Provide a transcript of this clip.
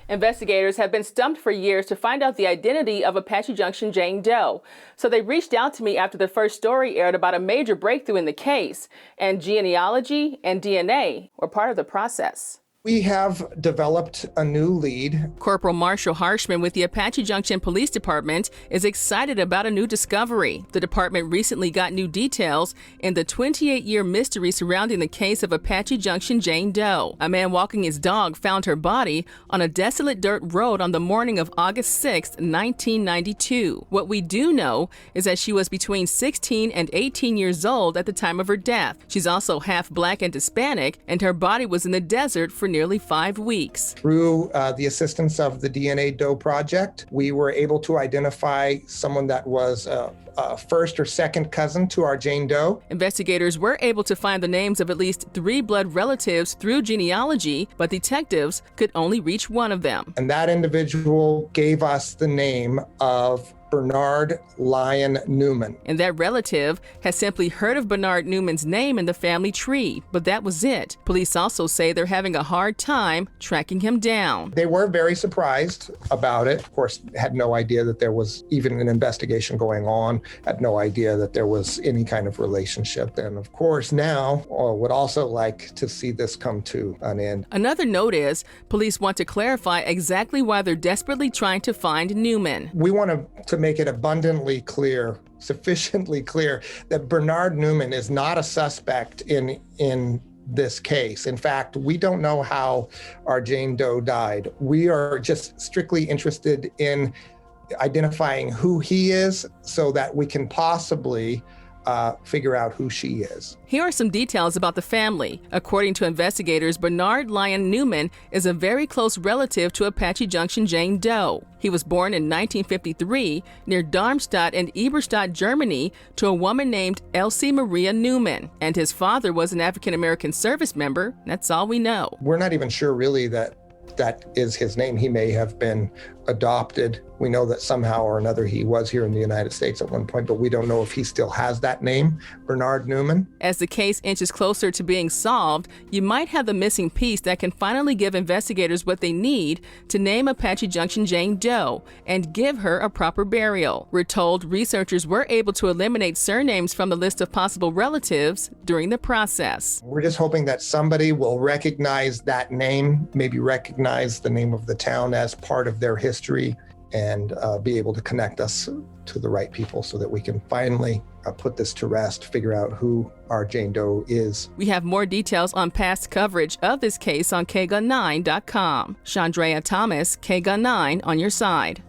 Investigators have been stumped for years to find out the identity of Apache Junction Jane Doe. So they reached out to me after the first story aired about a major breakthrough in the case, and genealogy and DNA were part of the process. We have developed a new lead. Corporal Marshall Harshman with the Apache Junction Police Department is excited about a new discovery. The department recently got new details in the 28-year mystery surrounding the case of Apache Junction Jane Doe. A man walking his dog found her body on a desolate dirt road on the morning of August 6, 1992. What we do know is that she was between 16 and 18 years old at the time of her death. She's also half black and Hispanic, and her body was in the desert for nearly 5 weeks. Through the assistance of the DNA Doe Project, we were able to identify someone that was a first or second cousin to our Jane Doe. Investigators were able to find the names of at least 3 blood relatives through genealogy, but detectives could only reach one of them. And that individual gave us the name of Bernard Lyon Newman. And that relative has simply heard of Bernard Newman's name in the family tree, but that was it. Police also say they're having a hard time tracking him down. They were very surprised about it. Of course, had no idea that there was even an investigation going on, had no idea that there was any kind of relationship. And of course, now would also like to see this come to an end. Another note is police want to clarify exactly why they're desperately trying to find Newman. We want to make it abundantly clear, sufficiently clear, that Bernard Newman is not a suspect in this case. In fact, we don't know how our Jane Doe died. We are just strictly interested in identifying who he is so that we can possibly figure out who she is. Here are some details about the family. According to investigators, Bernard Lyon Newman is a very close relative to Apache Junction Jane Doe. He was born in 1953 near Darmstadt and Eberstadt, Germany, to a woman named Elsie Maria Newman. And his father was an African-American service member. That's all we know. We're not even sure really that is his name. He may have been adopted. We know that somehow or another he was here in the United States at one point, but we don't know if he still has that name, Bernard Newman. As the case inches closer to being solved, you might have the missing piece that can finally give investigators what they need to name Apache Junction Jane Doe and give her a proper burial. We're told researchers were able to eliminate surnames from the list of possible relatives during the process. We're just hoping that somebody will recognize that name, maybe recognize the name of the town as part of their history, and be able to connect us to the right people so that we can finally put this to rest, figure out who our Jane Doe is. We have more details on past coverage of this case on KGUN9.com. Chandrea Thomas, KGUN9 on your side.